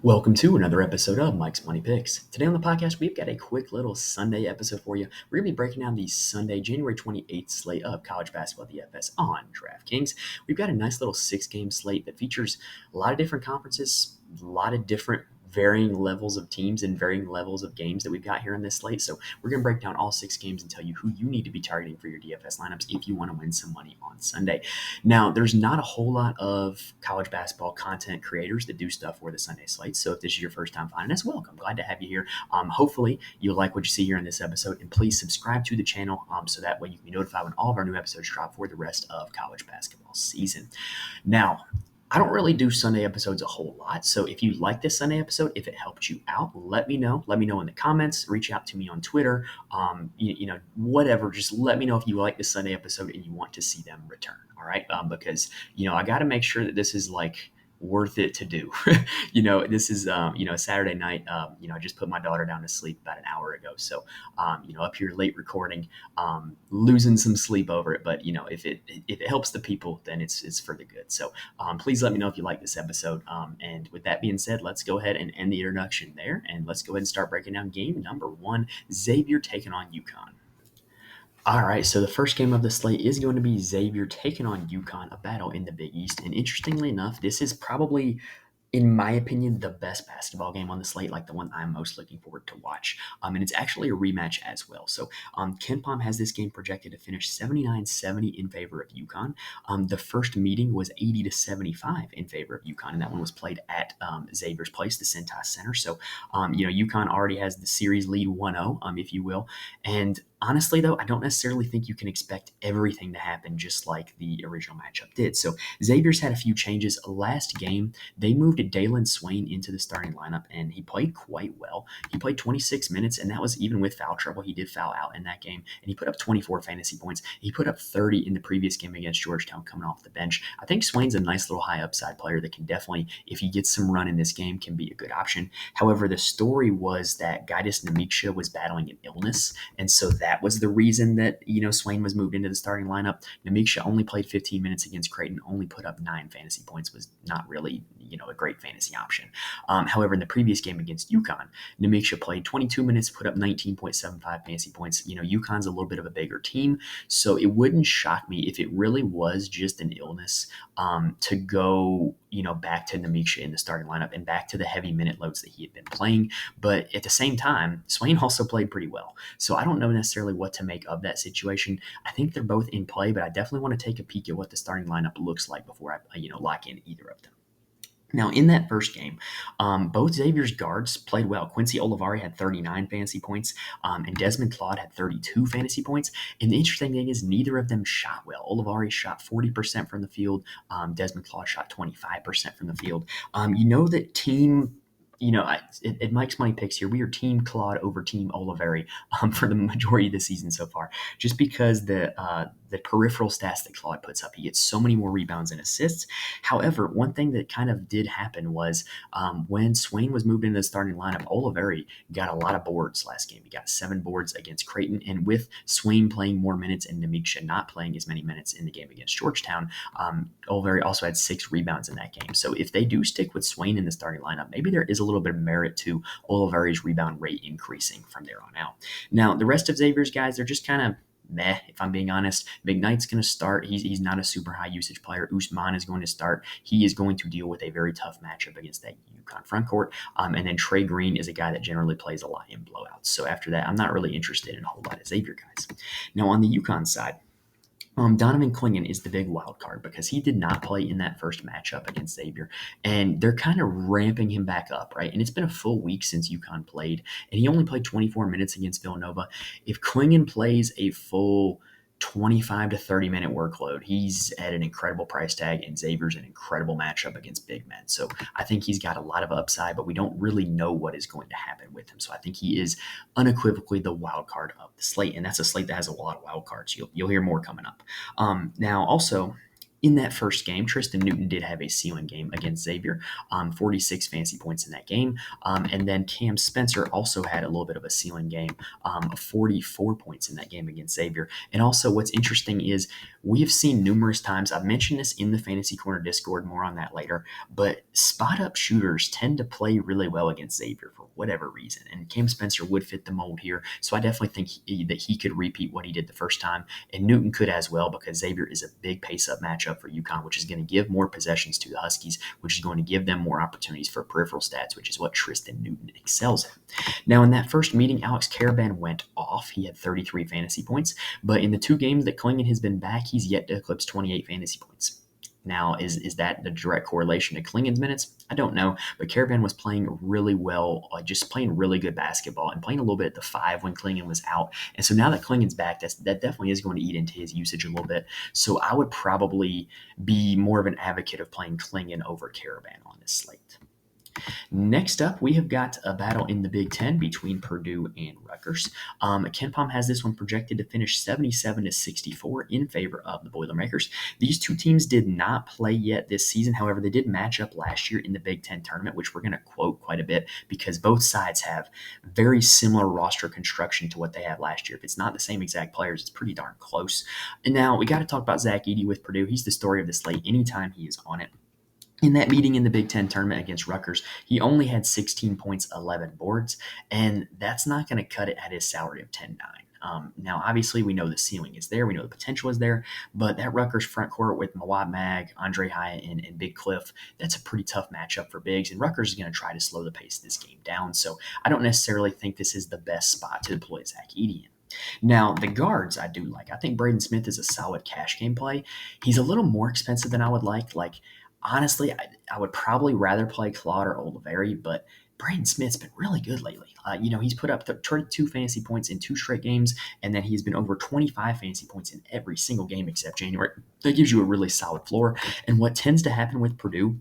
Welcome to another episode of Mike's Money Picks. Today on the podcast, we've got a quick little Sunday episode for you. We're going to be breaking down the Sunday, January 28th slate of college basketball DFS on DraftKings. We've got a nice little 6-game slate that features a lot of different conferences, a lot of different varying levels of teams and varying levels of games that we've got here in this slate. So we're going to break down all 6 games and tell you who you need to be targeting for your DFS lineups if you want to win some money on Sunday. Now, there's not a whole lot of college basketball content creators that do stuff for the Sunday slate. So if this is your first time finding us, welcome. Glad to have you here. Hopefully, you'll like what you see here in this episode. And please subscribe to the channel so that way you can be notified when all of our new episodes drop for the rest of college basketball season. Now, I don't really do Sunday episodes a whole lot. So if you like this Sunday episode, if it helped you out, let me know. Let me know in the comments. Reach out to me on Twitter. Whatever. Just let me know if you like this Sunday episode and you want to see them return. All right. Because, I got to make sure that this is like worth it to do. This is, Saturday night. I just put my daughter down to sleep about an hour ago. So, up here late recording, losing some sleep over it. But, if it helps the people, then it's for the good. So please let me know if you like this episode. And with that being said, let's go ahead and end the introduction there. And let's go ahead and start breaking down game number 1, Xavier taking on UConn. All right, so the first game of the slate is going to be Xavier taking on UConn, a battle in the Big East. And interestingly enough, this is probably, in my opinion, the best basketball game on the slate, like the one I'm most looking forward to watch. And it's actually a rematch as well. So KenPom has this game projected to finish 79-70 in favor of UConn. The first meeting was 80-75 in favor of UConn, and that one was played at Xavier's place, the Cintas Center. So, UConn already has the series lead 1-0, if you will. And honestly, though, I don't necessarily think you can expect everything to happen just like the original matchup did. So Xavier's had a few changes. Last game, they moved Dalen Swain into the starting lineup, and he played quite well. He played 26 minutes, and that was even with foul trouble. He did foul out in that game, and he put up 24 fantasy points. He put up 30 in the previous game against Georgetown coming off the bench. I think Swain's a nice little high upside player that can definitely, if he gets some run in this game, can be a good option. However, the story was that Gaius Namiksha was battling an illness, and so that was the reason that, Swain was moved into the starting lineup. Namiksha only played 15 minutes against Creighton, only put up 9 fantasy points, was not really, a great fantasy option. However, in the previous game against UConn, Namiksha played 22 minutes, put up 19.75 fantasy points. UConn's a little bit of a bigger team, so it wouldn't shock me if it really was just an illness to go, back to Namiksha in the starting lineup and back to the heavy minute loads that he had been playing. But at the same time, Swain also played pretty well. So I don't know necessarily what to make of that situation. I think they're both in play, but I definitely want to take a peek at what the starting lineup looks like before I, lock in either of them. Now, in that first game, both Xavier's guards played well. Quincy Olivari had 39 fantasy points, and Desmond Claude had 32 fantasy points. And the interesting thing is neither of them shot well. Olivari shot 40% from the field. Desmond Claude shot 25% from the field. That team... at Mike's Money Picks here, we are Team Claude over Team Olivari for the majority of the season so far, just because the peripheral stats that Claude puts up, he gets so many more rebounds and assists. However, one thing that kind of did happen was when Swain was moved into the starting lineup, Olivari got a lot of boards last game. He got 7 boards against Creighton, and with Swain playing more minutes and Namiksha not playing as many minutes in the game against Georgetown, Olivari also had 6 rebounds in that game. So if they do stick with Swain in the starting lineup, maybe there is a little bit of merit to Olivari's rebound rate increasing from there on out. Now, the rest of Xavier's guys, they're just kind of meh, if I'm being honest. McKnight's going to start. He's not a super high usage player. Usman is going to start. He is going to deal with a very tough matchup against that UConn front court. And then Trey Green is a guy that generally plays a lot in blowouts. So after that, I'm not really interested in a whole lot of Xavier guys. Now, on the UConn side, Donovan Clingan is the big wild card because he did not play in that first matchup against Xavier, and they're kind of ramping him back up, right? And it's been a full week since UConn played, and he only played 24 minutes against Villanova. If Clingan plays a full 25 to 30 minute workload, he's at an incredible price tag, and Xavier's an incredible matchup against big men. So I think he's got a lot of upside, but we don't really know what is going to happen with him. So I think he is unequivocally the wild card of the slate, and that's a slate that has a lot of wild cards. You'll hear more coming up. Now, also, in that first game, Tristan Newton did have a ceiling game against Xavier, 46 fantasy points in that game. And then Cam Spencer also had a little bit of a ceiling game of 44 points in that game against Xavier. And also what's interesting is we have seen numerous times, I've mentioned this in the Fantasy Corner Discord, more on that later, but spot up shooters tend to play really well against Xavier for whatever reason. And Cam Spencer would fit the mold here. So I definitely think that he could repeat what he did the first time. And Newton could as well, because Xavier is a big pace up matchup for UConn, which is going to give more possessions to the Huskies, which is going to give them more opportunities for peripheral stats, which is what Tristan Newton excels in. Now, in that first meeting, Alex Caravan went off. He had 33 fantasy points, but in the 2 games that Klingon has been back, he's yet to eclipse 28 fantasy points. Now, is that the direct correlation to Klingon's minutes? I don't know, but Caravan was playing really well, just playing really good basketball and playing a little bit at the 5 when Klingon was out. And so now that Klingon's back, that definitely is going to eat into his usage a little bit. So I would probably be more of an advocate of playing Klingon over Caravan on this slate. Next up, we have got a battle in the Big Ten between Purdue and Rutgers. KenPom has this one projected to finish 77-64 in favor of the Boilermakers. These two teams did not play yet this season. However, they did match up last year in the Big Ten tournament, which we're going to quote quite a bit because both sides have very similar roster construction to what they had last year. If it's not the same exact players, it's pretty darn close. And now we got to talk about Zach Edey with Purdue. He's the story of the slate anytime he is on it. In that meeting in the Big Ten tournament against Rutgers, he only had 16 points, 11 boards, and that's not going to cut it at his salary of 10-9. Now, obviously, we know the ceiling is there. We know the potential is there, but that Rutgers front court with Mawad Mag, Andre Hyatt, and Big Cliff, that's a pretty tough matchup for bigs, and Rutgers is going to try to slow the pace of this game down, so I don't necessarily think this is the best spot to deploy Zach Edey in. Now, the guards I do like. I think Braden Smith is a solid cash game play. He's a little more expensive than I would like. Honestly, I would probably rather play Claude or Oliveri, but Braden Smith's been really good lately. He's put up 32 fantasy points in 2 straight games, and then he's been over 25 fantasy points in every single game except January. That gives you a really solid floor. And what tends to happen with Purdue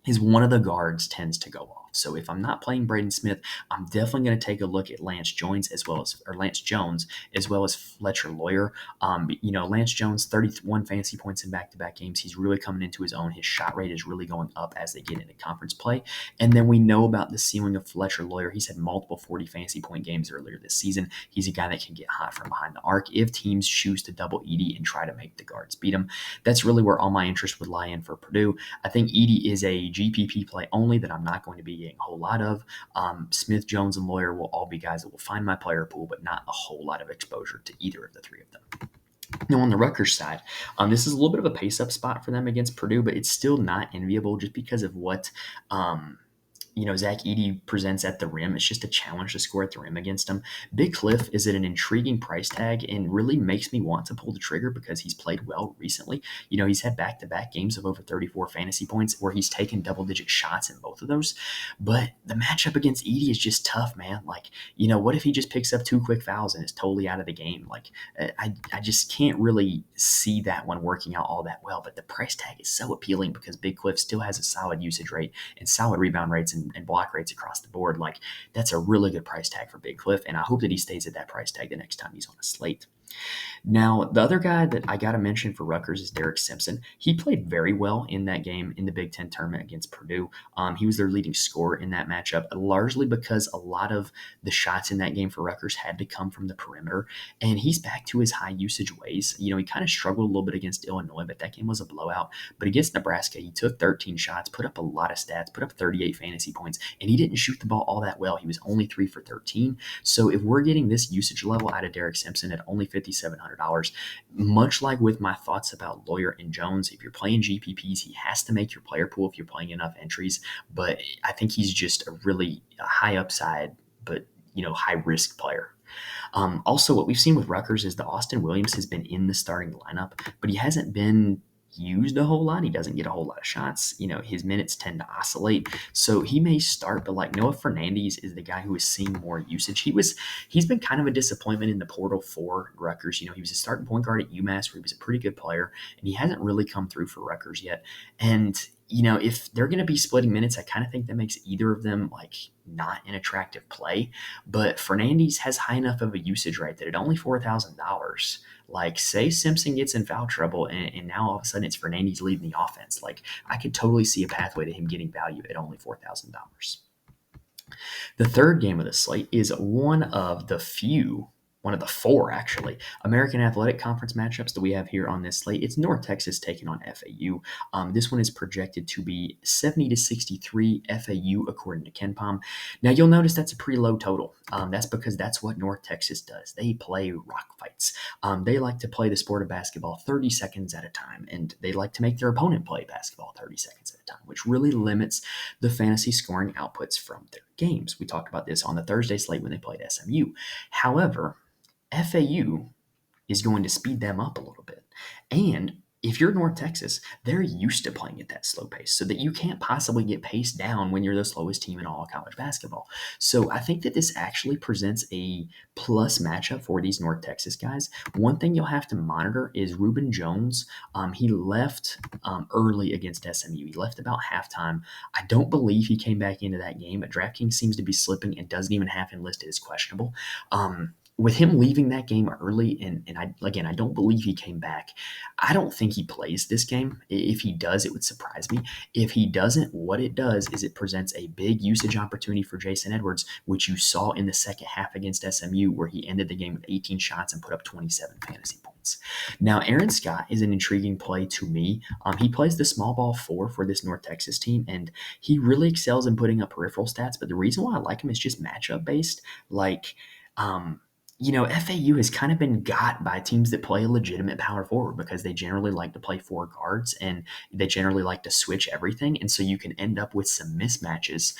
is one of the guards tends to go off. So if I'm not playing Braden Smith, I'm definitely going to take a look at Lance Jones as well as Fletcher Lawyer. Lance Jones, 31 fantasy points in back-to-back games. He's really coming into his own. His shot rate is really going up as they get into conference play. And then we know about the ceiling of Fletcher Lawyer. He's had multiple 40 fantasy point games earlier this season. He's a guy that can get hot from behind the arc if teams choose to double Edey and try to make the guards beat him. That's really where all my interest would lie in for Purdue. I think Edey is a GPP play only that I'm not going to be getting a whole lot of. Smith, Jones, and Lawyer will all be guys that will find my player pool, but not a whole lot of exposure to either of the 3 of them. Now, on the Rutgers side, this is a little bit of a pace-up spot for them against Purdue, but it's still not enviable just because of what Zach Edey presents at the rim. It's just a challenge to score at the rim against him. Big Cliff is at an intriguing price tag and really makes me want to pull the trigger because he's played well recently. He's had back-to-back games of over 34 fantasy points where he's taken double-digit shots in both of those. But the matchup against Edey is just tough, man. What if he just picks up 2 quick fouls and is totally out of the game? I just can't really see that one working out all that well. But the price tag is so appealing because Big Cliff still has a solid usage rate and solid rebound rates and block rates across the board. That's a really good price tag for Big Cliff, and I hope that he stays at that price tag the next time he's on a slate. Now, the other guy that I got to mention for Rutgers is Derek Simpson. He played very well in that game in the Big Ten tournament against Purdue. He was their leading scorer in that matchup, largely because a lot of the shots in that game for Rutgers had to come from the perimeter, and he's back to his high usage ways. He kind of struggled a little bit against Illinois, but that game was a blowout. But against Nebraska, he took 13 shots, put up a lot of stats, put up 38 fantasy points, and he didn't shoot the ball all that well. He was only 3 for 13. So if we're getting this usage level out of Derek Simpson at only $5,700, much like with my thoughts about Lawyer and Jones, if you're playing GPPs, he has to make your player pool if you're playing enough entries. But I think he's just a really high upside, but high risk player. Also, what we've seen with Rutgers is that Austin Williams has been in the starting lineup, but he hasn't been used a whole lot. He doesn't get a whole lot of shots. His minutes tend to oscillate. So he may start, but Noah Fernandes is the guy who is seeing more usage. He's been kind of a disappointment in the portal for Rutgers. He was a starting point guard at UMass where he was a pretty good player, and he hasn't really come through for Rutgers yet. And if they're going to be splitting minutes, I kind of think that makes either of them not an attractive play. But Fernandes has high enough of a usage rate that at only $4,000, say Simpson gets in foul trouble and now all of a sudden it's Fernandes leading the offense. I could totally see a pathway to him getting value at only $4,000. The third game of the slate is one of the few one of the four actually American Athletic Conference matchups that we have here on this slate. It's North Texas taking on FAU. This one is projected to be 70-63 FAU according to KenPom. Now you'll notice that's a pretty low total. That's because that's what North Texas does. They play rock fights. They like to play the sport of basketball 30 seconds at a time, and they like to make their opponent play basketball 30 seconds at a time, which really limits the fantasy scoring outputs from their games. We talked about this on the Thursday slate when they played SMU. However, FAU is going to speed them up a little bit. And if you're North Texas, they're used to playing at that slow pace so that you can't possibly get paced down when you're the slowest team in all of college basketball. So I think that this actually presents a plus matchup for these North Texas guys. One thing you'll have to monitor is Reuben Jones. He left early against SMU. He left about halftime. I don't believe he came back into that game, but DraftKings seems to be slipping and doesn't even have him listed as questionable. With him leaving that game early, and I don't believe he came back. I don't think he plays this game. If he does, it would surprise me. If he doesn't, what it does is it presents a big usage opportunity for Jason Edwards, which you saw in the second half against SMU, where he ended the game with 18 shots and put up 27 fantasy points. Now, Aaron Scott is an intriguing play to me. He plays the small ball 4 for this North Texas team, and he really excels in putting up peripheral stats. But the reason why I like him is just matchup based. FAU has kind of been got by teams that play a legitimate power forward because they generally like to play 4 guards and they generally like to switch everything. And so you can end up with some mismatches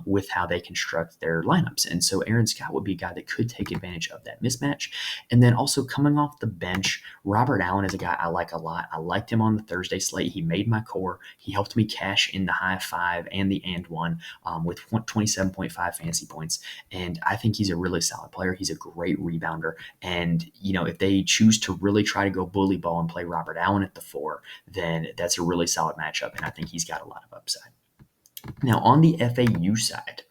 with how they construct their lineups. And so Aaron Scott would be a guy that could take advantage of that mismatch. And then also coming off the bench, Robert Allen is a guy I like a lot. I liked him on the Thursday slate. He made my core. He helped me cash in the high 5 and the and 1 with 27.5 fantasy points. And I think he's a really solid player. He's a great rebounder. And, if they choose to really try to go bully ball and play Robert Allen at the 4, then that's a really solid matchup. And I think he's got a lot of upside. Now, on the FAU side,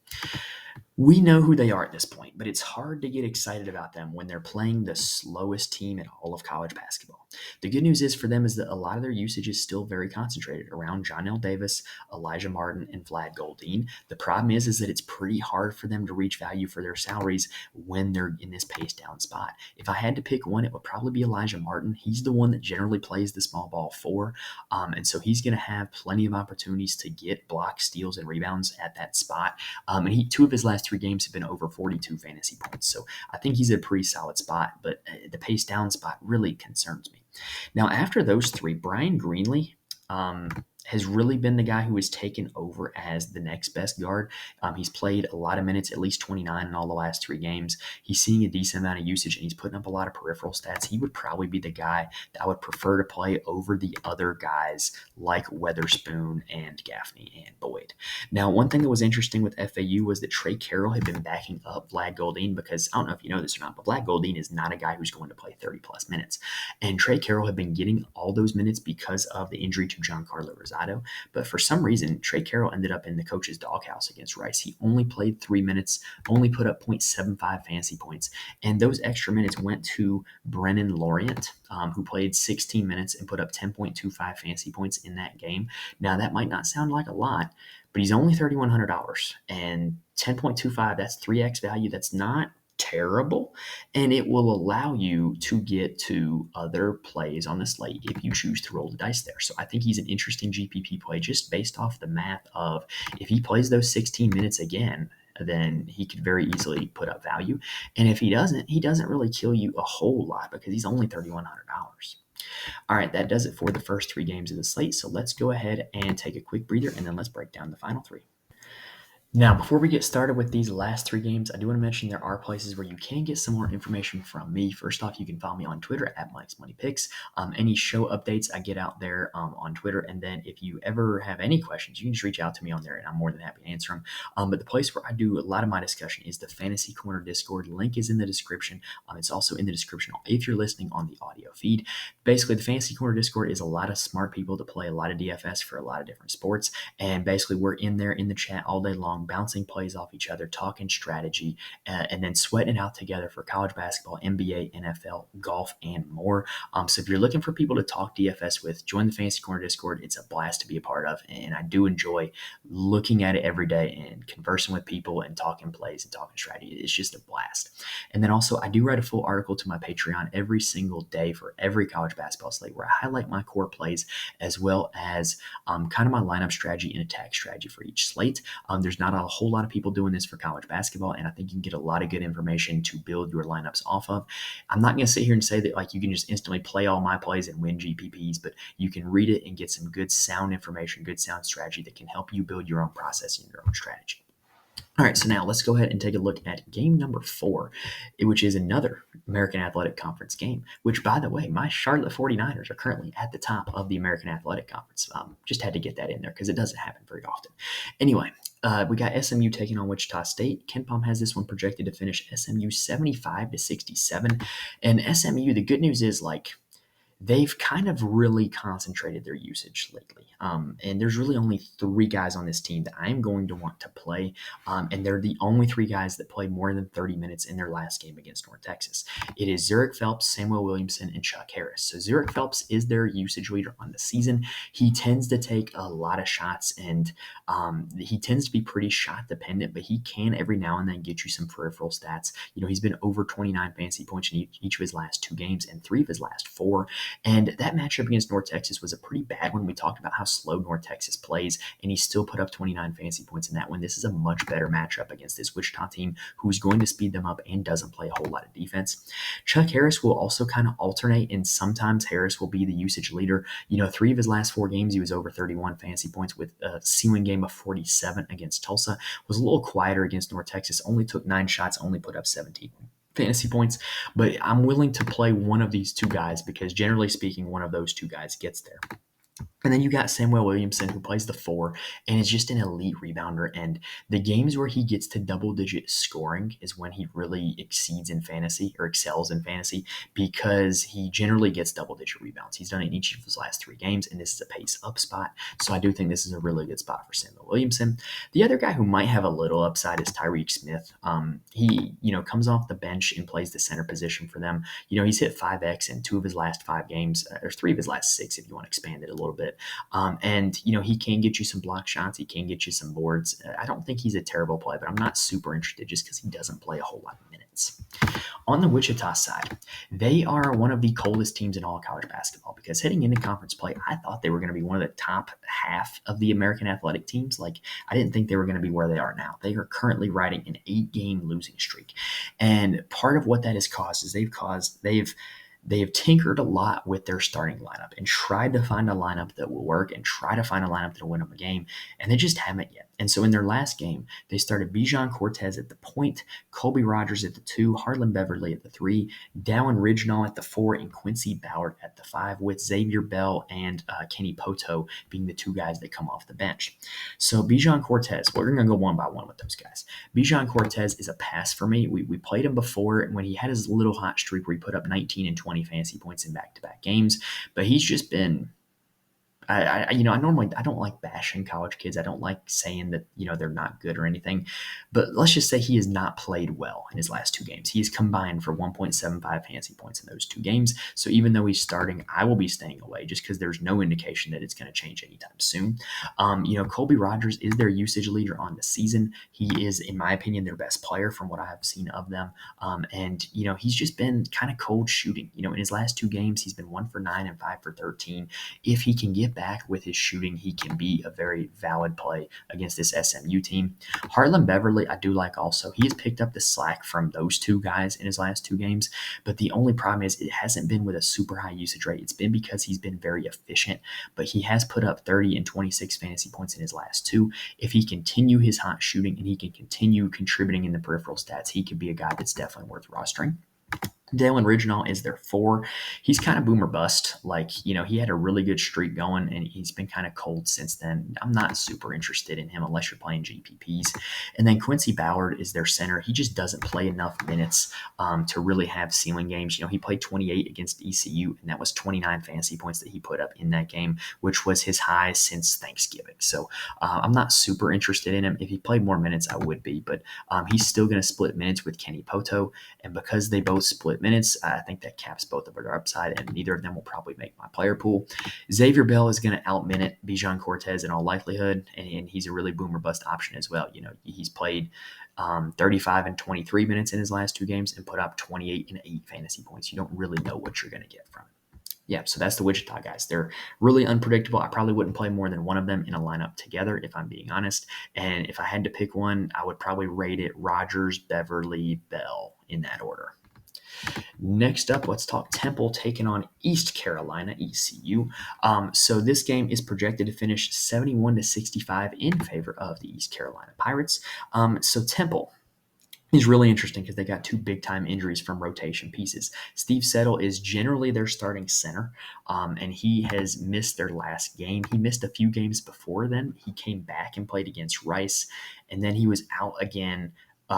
we know who they are at this point, but it's hard to get excited about them when they're playing the slowest team in all of college basketball. The good news is for them is that a lot of their usage is still very concentrated around John L. Davis, Elijah Martin, and Vlad Goldine. The problem is that it's pretty hard for them to reach value for their salaries when they're in this pace down spot. If I had to pick one, it would probably be Elijah Martin. He's the one that generally plays the small ball 4, and so he's going to have plenty of opportunities to get blocks, steals, and rebounds at that spot. And 2 of his last 3 games have been over 42 fantasy points. So I think he's a pretty solid spot, but the pace down spot really concerns me. Now, after those 3, Brian Greenlee has really been the guy who has taken over as the next best guard. He's played a lot of minutes, at least 29 in all the last 3 games. He's seeing a decent amount of usage, and he's putting up a lot of peripheral stats. He would probably be the guy that I would prefer to play over the other guys like Weatherspoon and Gaffney and Boyd. Now, one thing that was interesting with FAU was that Trey Carroll had been backing up Vlad Goldine because, I don't know if you know this or not, but Vlad Goldine is not a guy who's going to play 30-plus minutes. And Trey Carroll had been getting all those minutes because of the injury to Giancarlo Rosado. But for some reason, Trey Carroll ended up in the coach's doghouse against Rice. He only played 3 minutes, only put up 0.75 fantasy points. And those extra minutes went to Brennan Laurent, who played 16 minutes and put up 10.25 fantasy points in that game. Now, that might not sound like a lot, but he's only $3,100. And 10.25, that's 3x value. That's not terrible, and it will allow you to get to other plays on the slate if you choose to roll the dice there. So I think he's an interesting GPP play just based off the math of if he plays those 16 minutes again, then he could very easily put up value. And if he doesn't really kill you a whole lot because he's only $3,100. All right, that does it for the first 3 games of the slate. So let's go ahead and take a quick breather, and then let's break down the final 3. Now, before we get started with these last 3 games, I do want to mention there are places where you can get some more information from me. First off, you can follow me on Twitter at Mike's Money Picks. Any show updates I get out there on Twitter. And then if you ever have any questions, you can just reach out to me on there, and I'm more than happy to answer them. But the place where I do a lot of my discussion is the Fantasy Corner Discord. Link is in the description. It's also in the description if you're listening on the audio feed. Basically, the Fantasy Corner Discord is a lot of smart people that play a lot of DFS for a lot of different sports. And basically, we're in there in the chat all day long bouncing plays off each other, talking strategy, and then sweating it out together for college basketball, NBA, NFL, golf, and more. So if you're looking for people to talk DFS with, join the Fantasy Corner Discord. It's a blast to be a part of, and I do enjoy looking at it every day and conversing with people and talking plays and talking strategy. It's just a blast. And then also, I do write a full article to my Patreon every single day for every college basketball slate where I highlight my core plays as well as kind of my lineup strategy and attack strategy for each slate. There's not a whole lot of people doing this for college basketball, and I think you can get a lot of good information to build your lineups off of. I'm not going to sit here and say that like you can just instantly play all my plays and win GPPs, but you can read it and get some good sound information, good sound strategy that can help you build your own process and your own strategy. All right, so now let's go ahead and take a look at game number 4, which is another American Athletic Conference game, which, by the way, my Charlotte 49ers are currently at the top of the American Athletic Conference. Just had to get that in there because it doesn't happen very often. Anyway, we got SMU taking on Wichita State. KenPom has this one projected to finish SMU 75-67. And SMU, the good news is, like, they've kind of really concentrated their usage lately. And there's really only 3 guys on this team that I'm going to want to play. And they're the only 3 guys that played more than 30 minutes in their last game against North Texas. It is Zurich Phelps, Samuel Williamson, and Chuck Harris. So Zurich Phelps is their usage leader on the season. He tends to take a lot of shots, and he tends to be pretty shot dependent, but he can every now and then get you some peripheral stats. You know, he's been over 29 fantasy points in each of his last 2 games and 3 of his last 4. And that matchup against North Texas was a pretty bad one. We talked about how slow North Texas plays, and he still put up 29 fantasy points in that one. This is a much better matchup against this Wichita team who's going to speed them up and doesn't play a whole lot of defense. Chuck Harris will also kind of alternate, and sometimes Harris will be the usage leader. You know, 3 of his last 4 games, he was over 31 fantasy points with a ceiling game of 47 against Tulsa. Was a little quieter against North Texas, only took 9 shots, only put up 17 fantasy points, but I'm willing to play one of these 2 guys because generally speaking, one of those 2 guys gets there. And then you got Samuel Williamson, who plays the 4 and is just an elite rebounder. And the games where he gets to double-digit scoring is when he really exceeds in fantasy or excels in fantasy because he generally gets double-digit rebounds. He's done it in each of his last 3 games, and this is a pace-up spot. So I do think this is a really good spot for Samuel Williamson. The other guy who might have a little upside is Tyreek Smith. He, comes off the bench and plays the center position for them. He's hit 5X in 2 of his last 5 games, or 3 of his last 6 if you want to expand it a little bit. And he can get you some block shots. He can get you some boards. I don't think he's a terrible play, but I'm not super interested just because he doesn't play a whole lot of minutes. On the Wichita side, they are one of the coldest teams in all college basketball because heading into conference play, I thought they were going to be one of the top half of the American athletic teams. Like, I didn't think they were going to be where they are now. They are currently riding an 8-game losing streak. And part of what that has caused is they have tinkered a lot with their starting lineup and tried to find a lineup that will work and try to find a lineup that will win them a game, and they just haven't yet. And so in their last game, they started Bijan Cortez at the point, Colby Rogers at the 2, Harlan Beverly at the 3, Dallin Ridgenall at the 4, and Quincy Ballard at the 5, with Xavier Bell and Kenny Poto being the 2 guys that come off the bench. So Bijan Cortez, we're going to go one by one with those guys. Bijan Cortez is a pass for me. We played him before when he had his little hot streak where he put up 19 and 20 fantasy points in back-to-back games, but he's just been I don't like bashing college kids. I don't like saying that, they're not good or anything, but let's just say he has not played well in his last 2 games. He's combined for 1.75 fantasy points in those 2 games. So even though he's starting, I will be staying away just because there's no indication that it's going to change anytime soon. Colby Rogers is their usage leader on the season. He is, in my opinion, their best player from what I have seen of them. And he's just been kind of cold shooting. In his last 2 games, he's been 1 for 9 and 5 for 13. If he can get back with his shooting, he can be a very valid play against this SMU team. Harlan Beverly, I do like also. He has picked up the slack from those 2 guys in his last 2 games, but the only problem is it hasn't been with a super high usage rate. It's been because he's been very efficient, but he has put up 30 and 26 fantasy points in his last 2. If he continue his hot shooting and he can continue contributing in the peripheral stats, he could be a guy that's definitely worth rostering. Dalen Riginal is their 4. He's kind of boomer bust. He had a really good streak going, and he's been kind of cold since then. I'm not super interested in him unless you're playing GPPs. And then Quincy Ballard is their center. He just doesn't play enough minutes to really have ceiling games. He played 28 against ECU, and that was 29 fantasy points that he put up in that game, which was his high since Thanksgiving. So I'm not super interested in him. If he played more minutes, I would be, but he's still going to split minutes with Kenny Poto. And because they both split minutes, I think that caps both of their upside, and neither of them will probably make my player pool. Xavier Bell is going to out-minute Bijan Cortez in all likelihood, and he's a really boomer bust option as well. He's played 35 and 23 minutes in his last 2 games and put up 28 and 8 fantasy points. You don't really know what you're going to get from it. Yeah, so that's the Wichita guys. They're really unpredictable. I probably wouldn't play more than one of them in a lineup together, if I'm being honest. And if I had to pick one, I would probably rate it Rogers, Beverly, Bell in that order. Next up, let's talk Temple taking on East Carolina, ECU. So this game is projected to finish 71-65 in favor of the East Carolina Pirates. So Temple is really interesting because they got 2 big-time injuries from rotation pieces. Steve Settle is generally their starting center, and he has missed their last game. He missed a few games before then. He came back and played against Rice, and then he was out again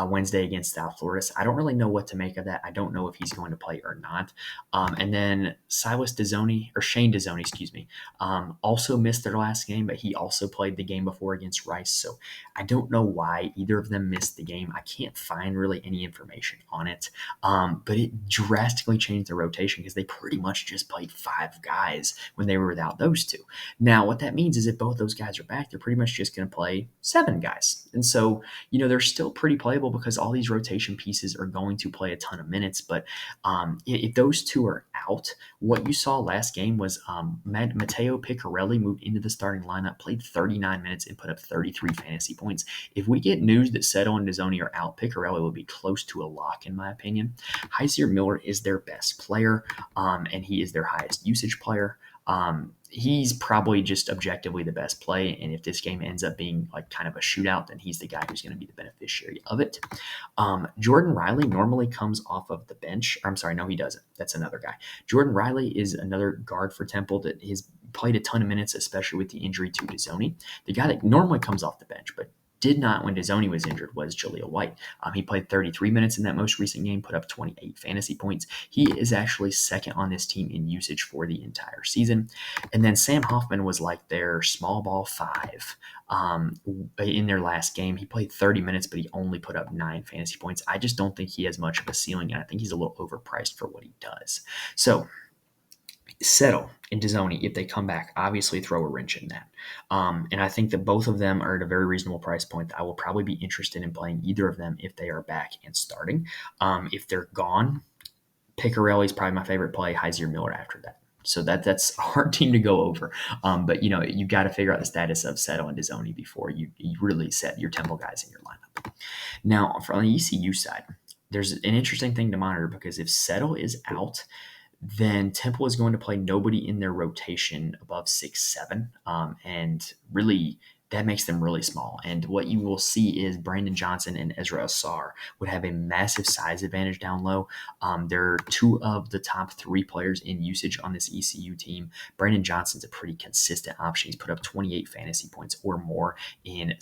Wednesday against South Florida. So I don't really know what to make of that. I don't know if he's going to play or not. And then Shane Dezzoni, excuse me, also missed their last game, but he also played the game before against Rice. So I don't know why either of them missed the game. I can't find really any information on it. But it drastically changed their rotation because they pretty much just played 5 guys when they were without those 2. Now, what that means is if both those guys are back, they're pretty much just going to play 7 guys. And so, they're still pretty playable because all these rotation pieces are going to play a ton of minutes. But if those 2 are out, what you saw last game was Matteo Piccarelli moved into the starting lineup, played 39 minutes, and put up 33 fantasy points. If we get news that Settle and Dezzoni are out, Piccarelli will be close to a lock, in my opinion. Heisier Miller is their best player, and he is their highest usage player. He's probably just objectively the best play, and if this game ends up being like kind of a shootout, then he's the guy who's going to be the beneficiary of it. Jordan Riley normally comes off of the bench. I'm sorry, no, he doesn't. That's another guy. Jordan Riley is another guard for Temple that has played a ton of minutes, especially with the injury to Dezzoni. The guy that normally comes off the bench, but did not when Dezzoni was injured, was Jaleel White. He played 33 minutes in that most recent game, put up 28 fantasy points. He is actually second on this team in usage for the entire season. And then Sam Hoffman was like their small ball 5 in their last game. He played 30 minutes, but he only put up 9 fantasy points. I just don't think he has much of a ceiling, and I think he's a little overpriced for what he does. So Settle and Dezzoni, if they come back, obviously throw a wrench in that. And I think that both of them are at a very reasonable price point. I will probably be interested in playing either of them if they are back and starting. If they're gone, Piccarelli is probably my favorite play, Heisier Miller after that. So that's a hard team to go over. But you got to figure out the status of Settle and Dezzoni before you really set your Temple guys in your lineup. Now, on the ECU side, there's an interesting thing to monitor because if Settle is out, then Temple is going to play nobody in their rotation above 6'7", and really that makes them really small. And what you will see is Brandon Johnson and Ezra Asar would have a massive size advantage down low. They're 2 of the top 3 players in usage on this ECU team. Brandon Johnson's a pretty consistent option. He's put up 28 fantasy points or more in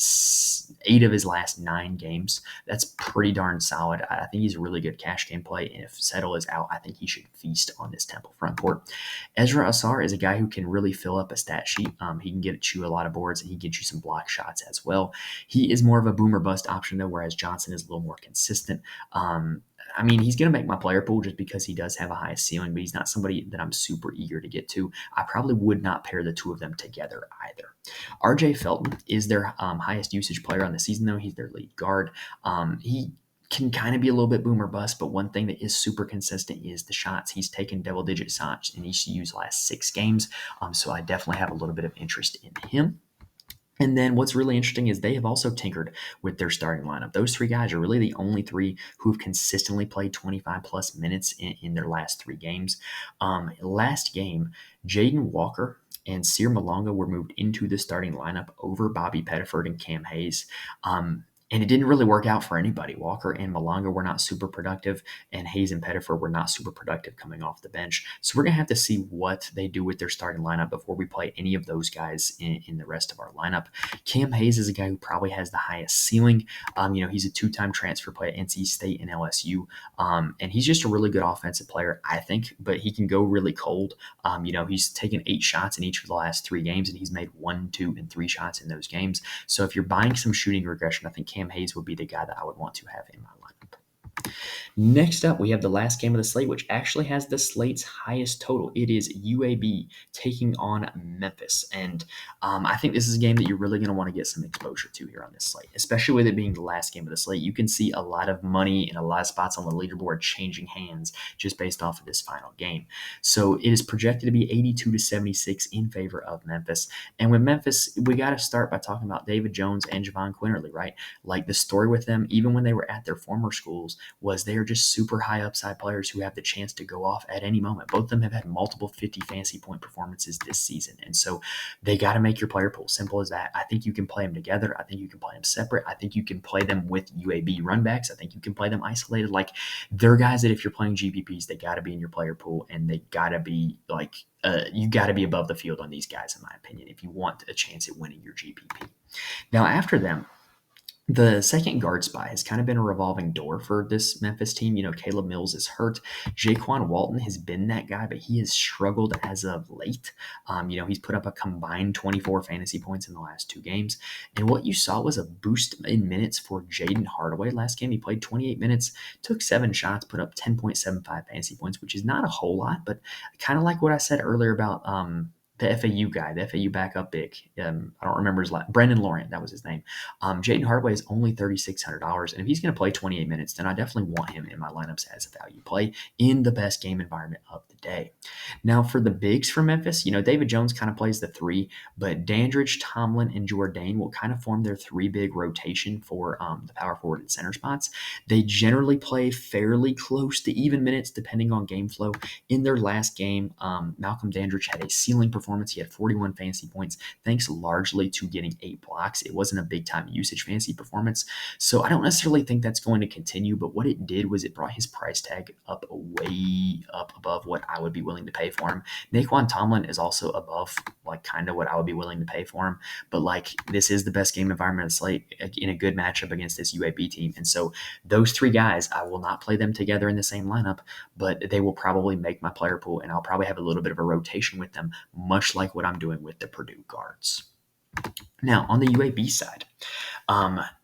8 of his last 9 games. That's pretty darn solid. I think he's a really good cash game play. And if Settle is out, I think he should feast on this Temple front court. Ezra Asar is a guy who can really fill up a stat sheet. He can get you a lot of boards, and he gets you some block shots as well. He is more of a boomer bust option though, whereas Johnson is a little more consistent. He's going to make my player pool just because he does have a high ceiling, but he's not somebody that I'm super eager to get to. I probably would not pair the 2 of them together either. RJ Felton is their highest usage player on the season though. He's their lead guard. He can kind of be a little bit boomer bust, but one thing that is super consistent is the shots. He's taken double-digit shots in ECU's last 6 games, so I definitely have a little bit of interest in him. And then what's really interesting is they have also tinkered with their starting lineup. Those 3 guys are really the only 3 who have consistently played 25-plus minutes in their last 3 games. Last game, Jaden Walker and Sear Malonga were moved into the starting lineup over Bobby Pettiford and Cam Hayes. And it didn't really work out for anybody. Walker and Malonga were not super productive, and Hayes and Pettifer were not super productive coming off the bench. So we're going to have to see what they do with their starting lineup before we play any of those guys in the rest of our lineup. Cam Hayes is a guy who probably has the highest ceiling. He's a two-time transfer player at NC State and LSU, and he's just a really good offensive player, I think, but he can go really cold. He's taken 8 shots in each of the last 3 games, and he's made 1, 2, and 3 shots in those games. So if you're buying some shooting regression, I think Cam Hayes would be the guy that I would want to have in my lineup. Next up, we have the last game of the slate, which actually has the slate's highest total. It is UAB taking on Memphis. And I think this is a game that you're really going to want to get some exposure to here on this slate, especially with it being the last game of the slate. You can see a lot of money and a lot of spots on the leaderboard changing hands just based off of this final game. So it is projected to be 82-76 in favor of Memphis. And with Memphis, we got to start by talking about David Jones and Javon Quinterly, right? Like the story with them, even when they were at their former schools, was they are just super high upside players who have the chance to go off at any moment. Both of them have had multiple 50 fantasy point performances this season. And so they got to make your player pool. Simple as that. I think you can play them together. I think you can play them separate. I think you can play them with UAB runbacks. I think you can play them isolated. Like they're guys that if you're playing GPPs, they got to be in your player pool, and they got to be like, you got to be above the field on these guys, in my opinion, if you want a chance at winning your GPP. Now, after them, the second guard spot has kind of been a revolving door for this Memphis team. Caleb Mills is hurt. Jaquan Walton has been that guy, but he has struggled as of late. He's put up a combined 24 fantasy points in the last 2 games. And what you saw was a boost in minutes for Jaden Hardaway last game. He played 28 minutes, took 7 shots, put up 10.75 fantasy points, which is not a whole lot, but kind of like what I said earlier about the FAU guy, the FAU backup big. I don't remember his last. Brendan Laurent, that was his name. Jaden Hardaway is only $3,600, and if he's going to play 28 minutes, then I definitely want him in my lineups as a value play in the best game environment of the day. Now, for the bigs for Memphis, David Jones kind of plays the 3, but Dandridge, Tomlin, and Jourdain will kind of form their 3 big rotation for the power forward and center spots. They generally play fairly close to even minutes depending on game flow. In their last game, Malcolm Dandridge had a ceiling performance. He had 41 fantasy points, thanks largely to getting 8 blocks. It wasn't a big-time usage fantasy performance, so I don't necessarily think that's going to continue, but what it did was it brought his price tag up way up above what I would be willing to pay for him. Naquan Tomlin is also above, kind of what I would be willing to pay for him, but, this is the best game environment of the slate in a good matchup against this UAB team, and so those 3 guys, I will not play them together in the same lineup, but they will probably make my player pool, and I'll probably have a little bit of a rotation with them, much like what I'm doing with the Purdue guards. Now, on the UAB side,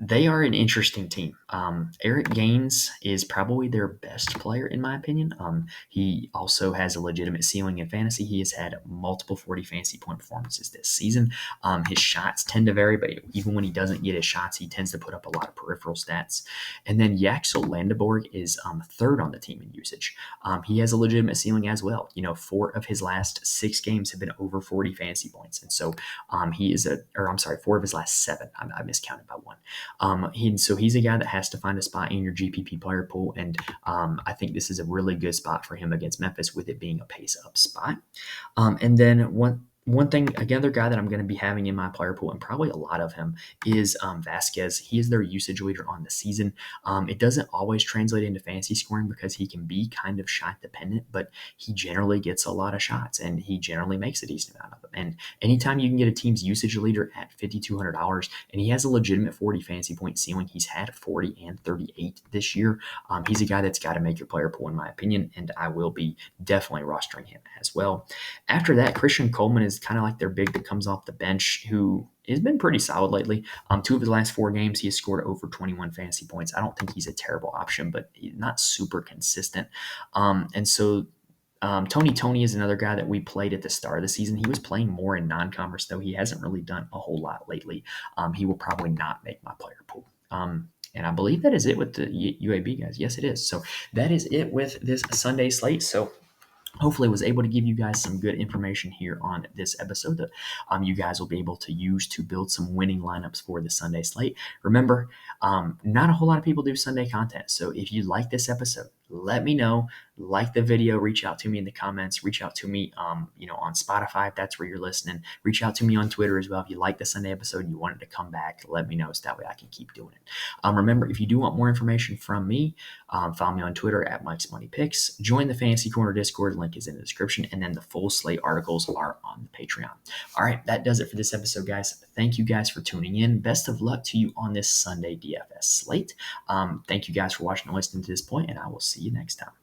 they are an interesting team. Eric Gaines is probably their best player, in my opinion. He also has a legitimate ceiling in fantasy. He has had multiple 40 fantasy point performances this season. His shots tend to vary, but even when he doesn't get his shots, he tends to put up a lot of peripheral stats. And then Yaxel Landeborg is 3rd on the team in usage. He has a legitimate ceiling as well. 4 of his last 6 games have been over 40 fantasy points. And so he is 4 of his last 7. I miscounted by 1. He's a guy that has to find a spot in your GPP player pool, and I think this is a really good spot for him against Memphis, with it being a pace-up spot. And then one thing, another guy that I'm going to be having in my player pool, and probably a lot of him, is Vasquez. He is their usage leader on the season. It doesn't always translate into fantasy scoring because he can be kind of shot dependent, but he generally gets a lot of shots, and he generally makes a decent amount of them. And anytime you can get a team's usage leader at $5,200, and he has a legitimate 40 fantasy point ceiling, he's had 40 and 38 this year. He's a guy that's got to make your player pool, in my opinion, and I will be definitely rostering him as well. After that, Christian Coleman is kind of like their big that comes off the bench, who has been pretty solid lately. 2 of his last 4 games, he has scored over 21 fantasy points. I don't think he's a terrible option, but he's not super consistent. And so Tony is another guy that we played at the start of the season. He was playing more in non-conference, though he hasn't really done a whole lot lately. He will probably not make my player pool. And I believe that is it with the UAB guys. Yes, it is. So that is it with this Sunday slate. So hopefully was able to give you guys some good information here on this episode that you guys will be able to use to build some winning lineups for the Sunday slate. Remember, not a whole lot of people do Sunday content. So if you like this episode, let me know. Like the video, reach out to me in the comments, reach out to me, on Spotify if that's where you're listening. Reach out to me on Twitter as well. If you like the Sunday episode and you want it to come back, let me know so that way I can keep doing it. Remember, if you do want more information from me, follow me on Twitter at Mike's Money Picks. Join the Fantasy Corner Discord. Link is in the description. And then the full slate articles are on the Patreon. All right, that does it for this episode, guys. Thank you guys for tuning in. Best of luck to you on this Sunday DFS slate. Thank you guys for watching and listening to this point, and I will see you next time.